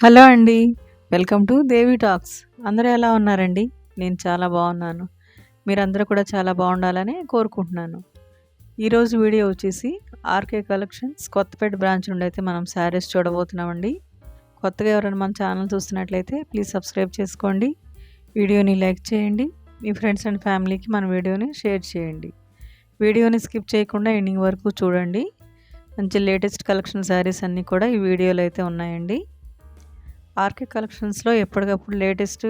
Hello అండి. Welcome to Devi talks. అందరూ ఎలా ఉన్నారండి? నేను చాలా బాగున్నాను. మీరందరూ కూడా చాలా బాగుండాలని కోరుకుంటున్నాను. ఈరోజు వీడియో వచ్చేసి ఆర్కే కలెక్షన్స్ కొత్తపేట బ్రాంచ్ నుండి అయితే మనం శారీస్ చూడబోతున్నామండి. కొత్తగా ఎవరైనా మన ఛానల్ చూస్తున్నట్లయితే ప్లీజ్ సబ్స్క్రైబ్ చేసుకోండి. వీడియోని లైక్ చేయండి. మీ ఫ్రెండ్స్ అండ్ ఫ్యామిలీకి మన వీడియోని షేర్ చేయండి. వీడియోని స్కిప్ చేయకుండా ఎండింగ్ వరకు చూడండి. మంచి లేటెస్ట్ కలెక్షన్ శారీస్ అన్నీ కూడా ఈ వీడియోలో అయితే ఉన్నాయండి. ఆర్కే కలెక్షన్స్లో ఎప్పటికప్పుడు లేటెస్ట్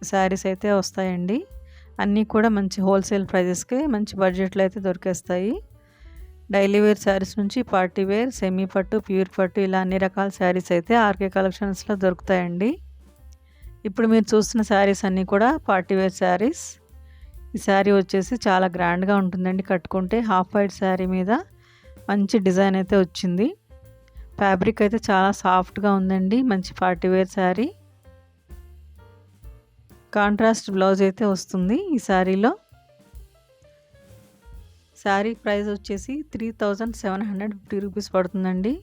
శారీస్ అయితే వస్తాయండి. అన్నీ కూడా మంచి హోల్సేల్ ప్రైజెస్కి మంచి బడ్జెట్లో అయితే దొరికేస్తాయి. డైలీ వేర్ శారీస్ నుంచి పార్టీ వేర్, సెమీ పట్టు, ప్యూర్ పట్టు ఇలా అన్ని రకాల శారీస్ అయితే ఆర్కే కలెక్షన్స్లో దొరుకుతాయండి. ఇప్పుడు మీరు చూస్తున్న శారీస్ అన్నీ కూడా పార్టీ వేర్ శారీస్. ఈ శారీ వచ్చేసి చాలా గ్రాండ్గా ఉంటుందండి. కట్టుకుంటే హాఫ్ వైట్ శారీ మీద మంచి డిజైన్ అయితే వచ్చింది. ఫ్యాబ్రిక్ అయితే చాలా సాఫ్ట్గా ఉందండి. మంచి party wear sari. Contrast blouse అయితే వస్తుంది ఈ శారీలో. శారీ ప్రైస్ వచ్చేసి 3750 రూపీస్ పడుతుందండి.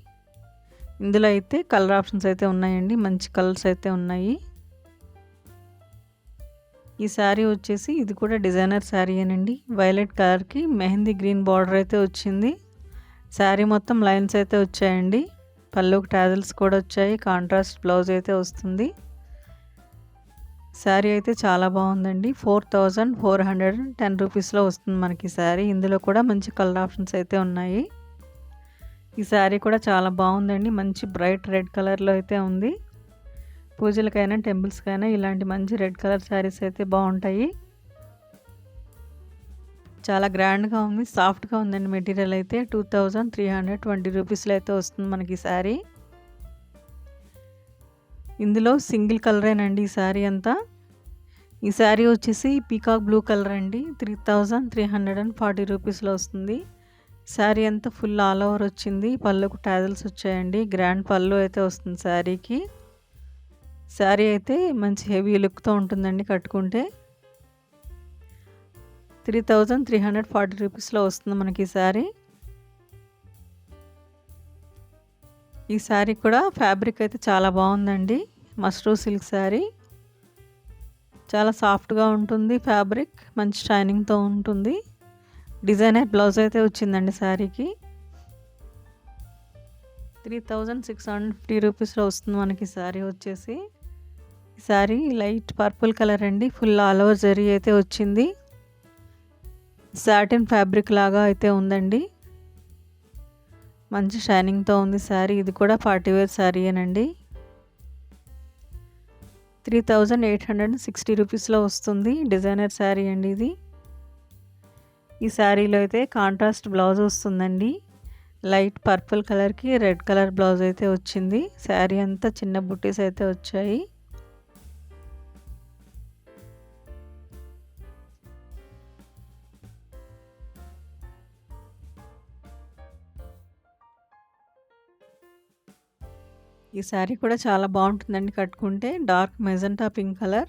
ఇందులో అయితే కలర్ ఆప్షన్స్ అయితే ఉన్నాయండి. మంచి కలర్స్ అయితే ఉన్నాయి. ఈ శారీ వచ్చేసి ఇది కూడా డిజైనర్ శారీ అనండి. వైలెట్ కలర్కి మెహందీ గ్రీన్ బార్డర్ అయితే వచ్చింది. శారీ మొత్తం లైన్స్ అయితే వచ్చాయండి. పళ్ళుకి టాజల్స్ కూడా వచ్చాయి. కాంట్రాస్ట్ బ్లౌజ్ అయితే వస్తుంది. శారీ అయితే చాలా బాగుందండి. 4410 రూపీస్లో వస్తుంది మనకి శారీ. ఇందులో కూడా మంచి కలర్ ఆప్షన్స్ అయితే ఉన్నాయి. ఈ శారీ కూడా చాలా బాగుందండి. మంచి బ్రైట్ రెడ్ కలర్లో అయితే ఉంది. పూజలకైనా టెంపుల్స్కైనా ఇలాంటి మంచి రెడ్ కలర్ శారీస్ అయితే బాగుంటాయి. చాలా గ్రాండ్గా ఉంది. సాఫ్ట్గా ఉందండి. మెటీరియల్ అయితే 2320 రూపీస్లో అయితే వస్తుంది మనకి శారీ. ఇందులో సింగిల్ కలరేనండి ఈ శారీ అంతా. ఈ శారీ వచ్చేసి పీకాక్ బ్లూ కలర్ అండి. 3340 రూపీస్లో వస్తుంది. శారీ అంతా ఫుల్ ఆల్ ఓవర్ వచ్చింది. పళ్ళుకు టాజల్స్ వచ్చాయండి. గ్రాండ్ పళ్ళు అయితే వస్తుంది శారీకి. శారీ అయితే మంచి హెవీ లుక్తో ఉంటుందండి కట్టుకుంటే. 3340 రూపీస్లో వస్తుంది మనకి శారీ. ఈ శారీ కూడా ఫ్యాబ్రిక్ అయితే చాలా బాగుందండి. మస్రూ సిల్క్ శారీ. చాలా సాఫ్ట్గా ఉంటుంది ఫ్యాబ్రిక్. మంచి షైనింగ్తో ఉంటుంది. డిజైనర్ బ్లౌజ్ అయితే వచ్చిందండి శారీకి. 3650 రూపీస్లో వస్తుంది మనకి శారీ వచ్చేసి. ఈ శారీ లైట్ పర్పుల్ కలర్ అండి. ఫుల్ ఆల్ ఓవర్ జరీ అయితే వచ్చింది. సాటిన్ ఫ్యాబ్రిక్ లాగా అయితే ఉందండి. మంచి షైనింగ్తో ఉంది శారీ. ఇది కూడా పార్టీ వేర్ శారీ అనండి. 3860 రూపీస్లో వస్తుంది. డిజైనర్ శారీ అండి ఇది. ఈ శారీలో అయితే కాంట్రాస్ట్ బ్లౌజ్ వస్తుందండి. లైట్ పర్పుల్ కలర్కి రెడ్ కలర్ బ్లౌజ్ అయితే వచ్చింది. శారీ అంతా చిన్న బుట్టీస్ అయితే వచ్చాయి. ఈ శారీ కూడా చాలా బాగుంటుందండి కట్టుకుంటే. Dark magenta pink colour.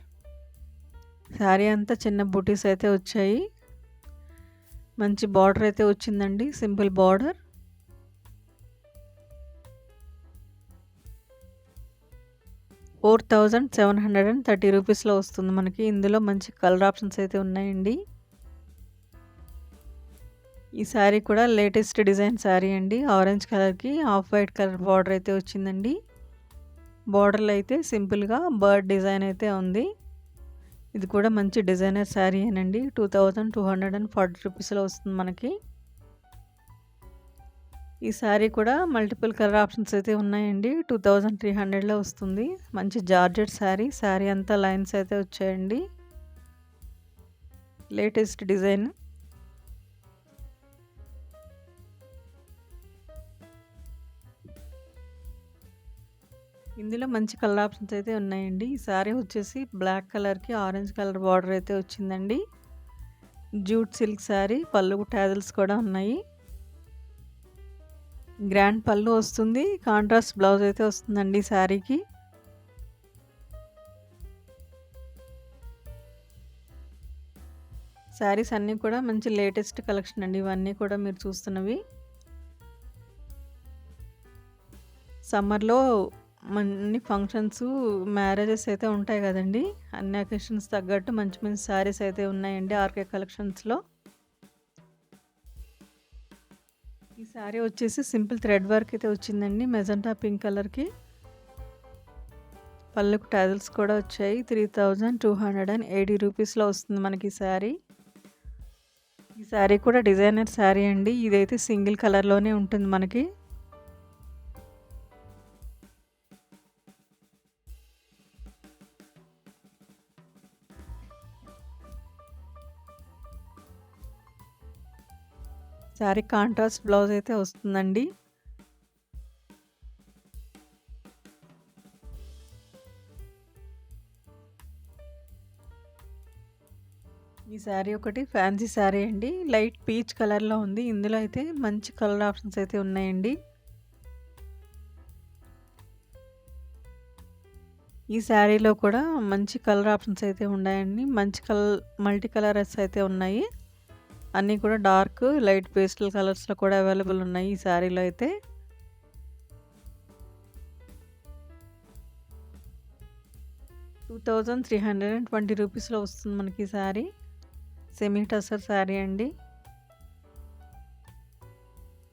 Sari అంతా చిన్న బూటీస్ అయితే వచ్చాయి. మంచి బార్డర్ అయితే వచ్చిందండి. Simple border. ₹4730 వస్తుంది మనకి. ఇందులో మంచి కలర్ ఆప్షన్స్ అయితే ఉన్నాయండి. ఈ శారీ కూడా లేటెస్ట్ డిజైన్ శారీ అండి. ఆరెంజ్ కలర్కి ఆఫ్ వైట్ కలర్ బార్డర్ అయితే వచ్చిందండి. బార్డర్లో అయితే సింపుల్గా బర్డ్ డిజైన్ అయితే ఉంది. ఇది కూడా మంచి డిజైనర్ శారీ అనండి. 2240 రూపీస్లో వస్తుంది మనకి. ఈ శారీ కూడా మల్టిపుల్ కలర్ ఆప్షన్స్ అయితే ఉన్నాయండి. 2300లో వస్తుంది. మంచి జార్జెట్ శారీ. శారీ అంతా లైన్స్ అయితే వచ్చాయండి. Latest design. ఇందులో మంచి కలర్ ఆప్షన్స్ అయితే ఉన్నాయండి. ఈ శారీ వచ్చేసి బ్లాక్ కలర్కి ఆరెంజ్ కలర్ బార్డర్ అయితే వచ్చిందండి. Jute silk sari. పళ్ళుకు టాజల్స్ కూడా ఉన్నాయి. గ్రాండ్ పళ్ళు వస్తుంది. కాంట్రాస్ట్ బ్లౌజ్ అయితే వస్తుందండి శారీకి. శారీస్ అన్నీ కూడా మంచి లేటెస్ట్ కలెక్షన్ అండి. ఇవన్నీ కూడా మీరు చూస్తున్నవి. సమ్మర్లో అన్ని ఫంక్షన్స్, మ్యారేజెస్ అయితే ఉంటాయి కదండి. అన్ని అకేషన్స్ తగ్గట్టు మంచి మంచి శారీస్ అయితే ఉన్నాయండి ఆర్కే కలెక్షన్స్లో. ఈ శారీ వచ్చేసి సింపుల్ థ్రెడ్ వర్క్ అయితే వచ్చిందండి, మెజెంటా పింక్ కలర్కి. పళ్ళుకు టాజిల్స్ కూడా వచ్చాయి. 3280 రూపీస్లో వస్తుంది మనకి ఈ శారీ. ఈ శారీ కూడా డిజైనర్ శారీ అండి. ఇదైతే సింగిల్ కలర్లోనే ఉంటుంది మనకి. శారీ కాంట్రాస్ట్ బ్లౌజ్ అయితే వస్తుందండి. ఈ శారీ ఒకటి ఫ్యాన్సీ శారీ అండి, లైట్ పీచ్ కలర్లో ఉంది. ఇందులో అయితే మంచి కలర్ ఆప్షన్స్ అయితే ఉన్నాయండి. ఈ శారీలో కూడా మంచి కలర్ ఆప్షన్స్ అయితే ఉన్నాయండి. మంచి మల్టీ కలర్స్ అయితే ఉన్నాయి. అన్నీ కూడా డార్క్, లైట్ పేస్టల్ కలర్స్లో కూడా అవైలబుల్ ఉన్నాయి ఈ శారీలో అయితే. ₹2320 వస్తుంది మనకి ఈ శారీ. సెమీ టసర్ శారీ అండి.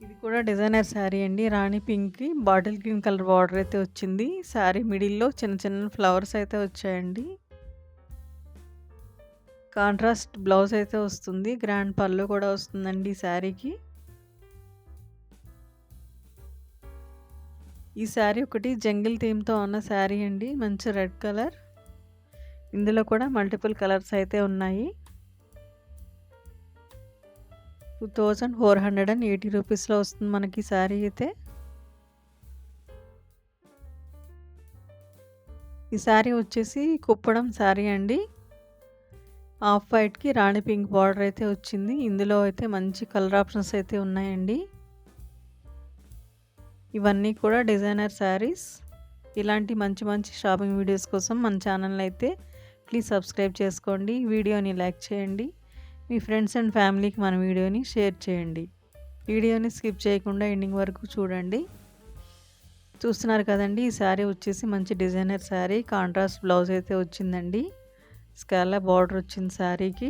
ఇది కూడా డిజైనర్ శారీ అండి. రాణి పింక్కి బాటిల్ గ్రీన్ కలర్ బార్డర్ అయితే వచ్చింది. శారీ మిడిల్లో చిన్న చిన్న ఫ్లవర్స్ అయితే వచ్చాయండి. కాంట్రాస్ట్ బ్లౌజ్ అయితే వస్తుంది. గ్రాండ్ పళ్ళు కూడా వస్తుందండి ఈ శారీకి. ఈ శారీ ఒకటి జంగిల్ థీమ్తో ఉన్న శారీ అండి, మంచి రెడ్ కలర్. ఇందులో కూడా మల్టిపుల్ కలర్స్ అయితే ఉన్నాయి. ₹2480 వస్తుంది మనకి శారీ అయితే. ఈ శారీ వచ్చేసి కుప్పడం శారీ అండి. ఆఫ్ వైట్కి రాణి పింక్ బార్డర్ అయితే వచ్చింది. ఇందులో అయితే మంచి కలర్ ఆప్షన్స్ అయితే ఉన్నాయండి. ఇవన్నీ కూడా డిజైనర్ శారీస్. ఇలాంటి మంచి మంచి షాపింగ్ వీడియోస్ కోసం మన ఛానల్ అయితే ప్లీజ్ సబ్స్క్రైబ్ చేసుకోండి. వీడియోని లైక్ చేయండి. మీ ఫ్రెండ్స్ అండ్ ఫ్యామిలీకి మన వీడియోని షేర్ చేయండి. వీడియోని స్కిప్ చేయకుండా ఎండింగ్ వరకు చూడండి. చూస్తున్నారు కదండి, ఈ శారీ వచ్చేసి మంచి డిజైనర్ శారీ. కాంట్రాస్ట్ బ్లౌజ్ అయితే వచ్చిందండి. స్కాలప్ బార్డర్ వచ్చింది శారీకి.